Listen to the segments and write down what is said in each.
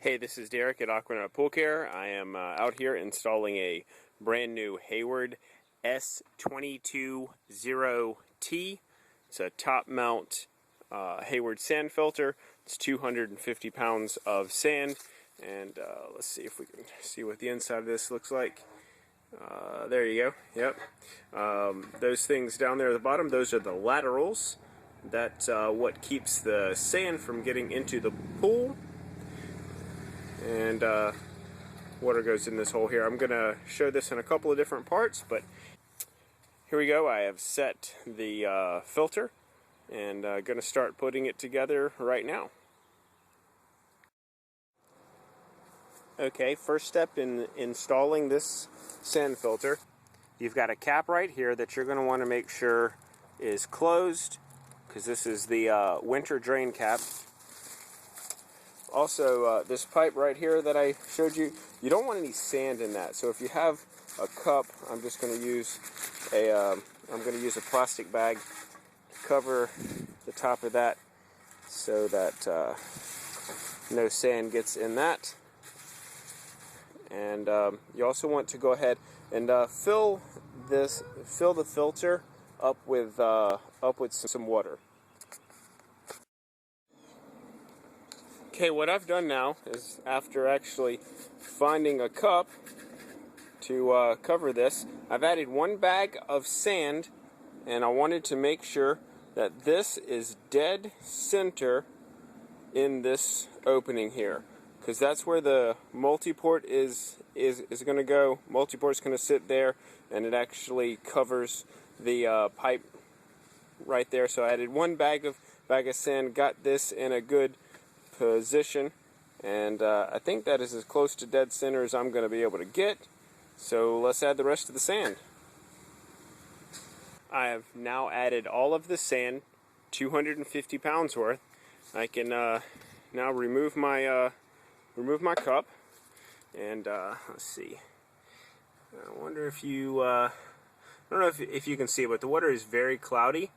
Hey, this is Derek at Aquanut Pool Care. I am out here installing a brand new Hayward S220T. It's a top mount Hayward sand filter. It's 250 pounds of sand, and let's see if we can see what the inside of this looks like. There you go. Yep. Those things down there at the bottom, those are the laterals. That's what keeps the sand from getting into the pool. And water goes in this hole here. I'm going to show this in a couple of different parts, but here we go. I have set the filter and going to start putting it together right now. Okay, first step in installing this sand filter, you've got a cap right here that you're going to want to make sure is closed, because this is the winter drain cap. Also, this pipe right here that I showed you, you don't want any sand in that. So if you have a cup, I'm just going to use a plastic bag to cover the top of that so that no sand gets in that. And you also want to go ahead and fill the filter up with some water. Okay, what I've done now is, after actually finding a cup to cover this, I've added one bag of sand, and I wanted to make sure that this is dead center in this opening here, because that's where the multi-port is going to go. Multi-port's going to sit there, and it actually covers the pipe right there. So I added one bag of sand, got this in a good position, and I think that is as close to dead center as I'm going to be able to get. So let's add the rest of the sand. I have now added all of the sand, 250 pounds worth. I can now remove my cup, and let's see. I wonder if you I don't know if you can see it, but the water is very cloudy.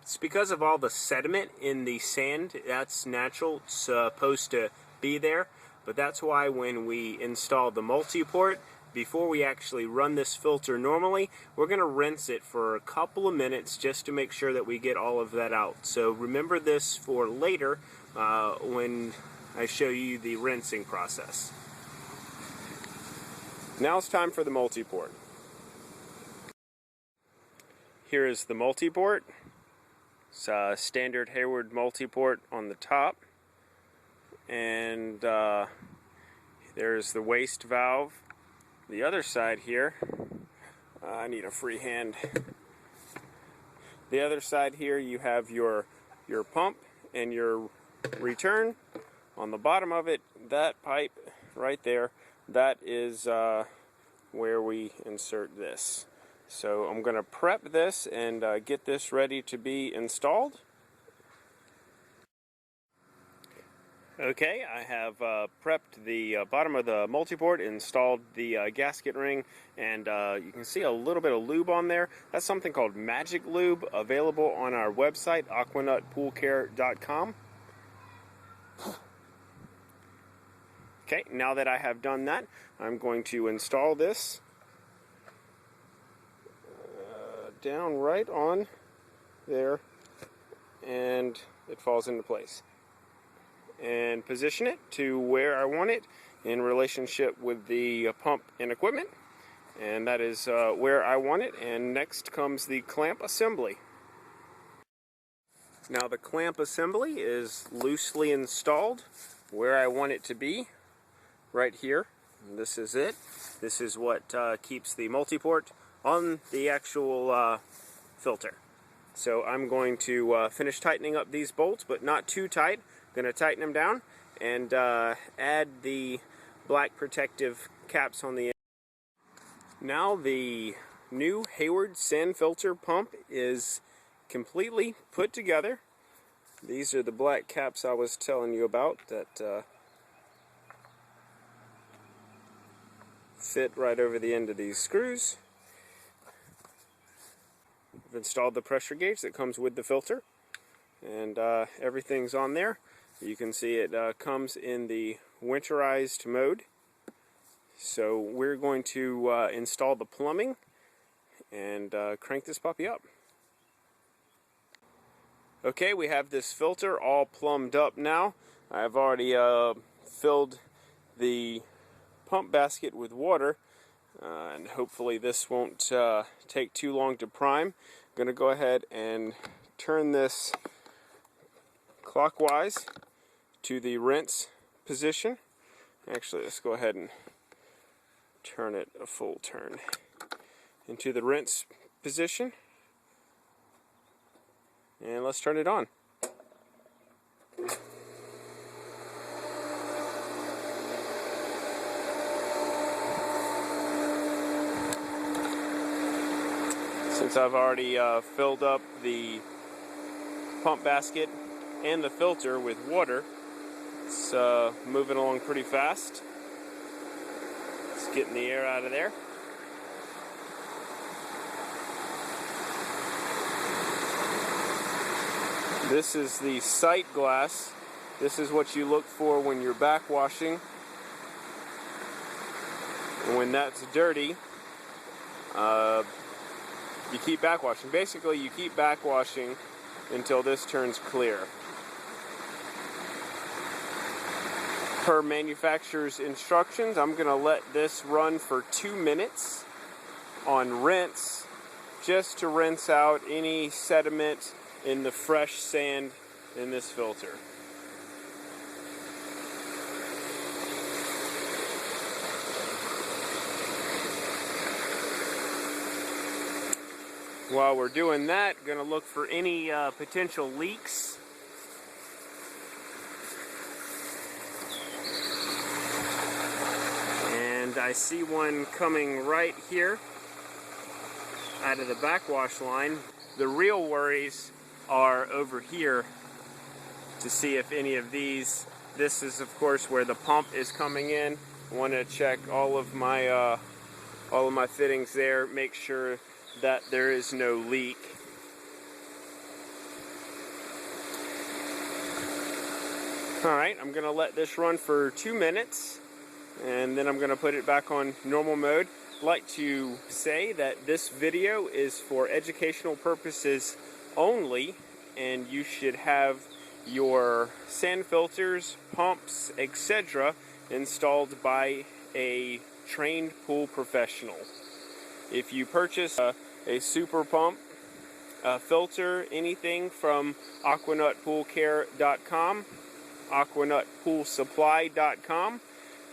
It's because of all the sediment in the sand. That's natural. It's supposed to be there. But that's why when we install the multi-port, before we actually run this filter normally, we're going to rinse it for a couple of minutes just to make sure that we get all of that out. So remember this for later when I show you the rinsing process. Now it's time for the multi-port. Here is the multi-port. It's a standard Hayward multi-port on the top, and there's the waste valve. The other side here, I need a free hand. The other side here, you have your pump and your return. On the bottom of it, that pipe right there, that is where we insert this. So I'm going to prep this and get this ready to be installed. Okay, I have prepped the bottom of the multi-port, installed the gasket ring, and you can see a little bit of lube on there. That's something called Magic Lube, available on our website, aquanutpoolcare.com. Okay, now that I have done that, I'm going to install this down right on there, and it falls into place. And position it to where I want it in relationship with the pump and equipment, and that is where I want it. And next comes the clamp assembly. Now the clamp assembly is loosely installed where I want it to be, right here. And this is it. This is what keeps the multi-port on the actual filter. So I'm going to finish tightening up these bolts, but not too tight. I'm going to tighten them down and add the black protective caps on the end. Now the new Hayward sand filter pump is completely put together. These are the black caps I was telling you about that fit right over the end of these screws. I've installed the pressure gauge that comes with the filter, and everything's on there. You can see it comes in the winterized mode. So we're going to install the plumbing and crank this puppy up. Okay, we have this filter all plumbed up now. I've already filled the pump basket with water, and hopefully this won't take too long to prime. I'm going to go ahead and turn this clockwise to the rinse position. Actually, let's go ahead and turn it a full turn into the rinse position. And let's turn it on. Since I've already filled up the pump basket and the filter with water, it's moving along pretty fast. It's getting the air out of there. This is the sight glass. This is what you look for when you're backwashing. And when that's dirty, you keep backwashing. Basically, you keep backwashing until this turns clear. Per manufacturer's instructions, I'm going to let this run for 2 minutes on rinse, just to rinse out any sediment in the fresh sand in this filter. While we're doing that, going to look for any potential leaks. And I see one coming right here out of the backwash line. The real worries are over here to see if any of these, this is of course where the pump is coming in. I want to check all of my fittings there, make sure that there is no leak. Alright, I'm going to let this run for 2 minutes and then I'm going to put it back on normal mode. I'd like to say that this video is for educational purposes only, and you should have your sand filters, pumps, etc. installed by a trained pool professional. If you purchase a super pump, a filter, anything from aquanutpoolcare.com, aquanutpoolsupply.com,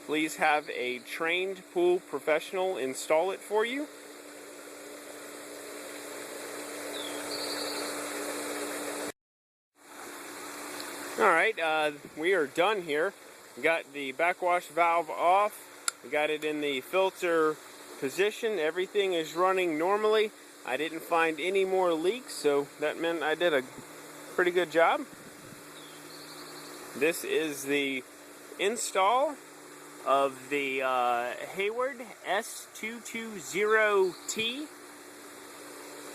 please have a trained pool professional install it for you. Alright, we are done here. We got the backwash valve off. We got it in the filter position. Everything is running normally. I didn't find any more leaks, so that meant I did a pretty good job. This is the install of the Hayward S220T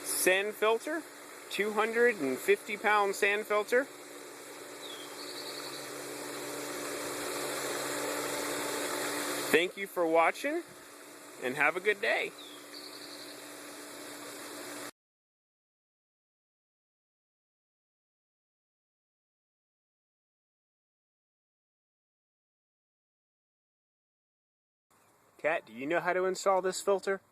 sand filter, 250-pound sand filter. Thank you for watching, and have a good day. Kat, do you know how to install this filter?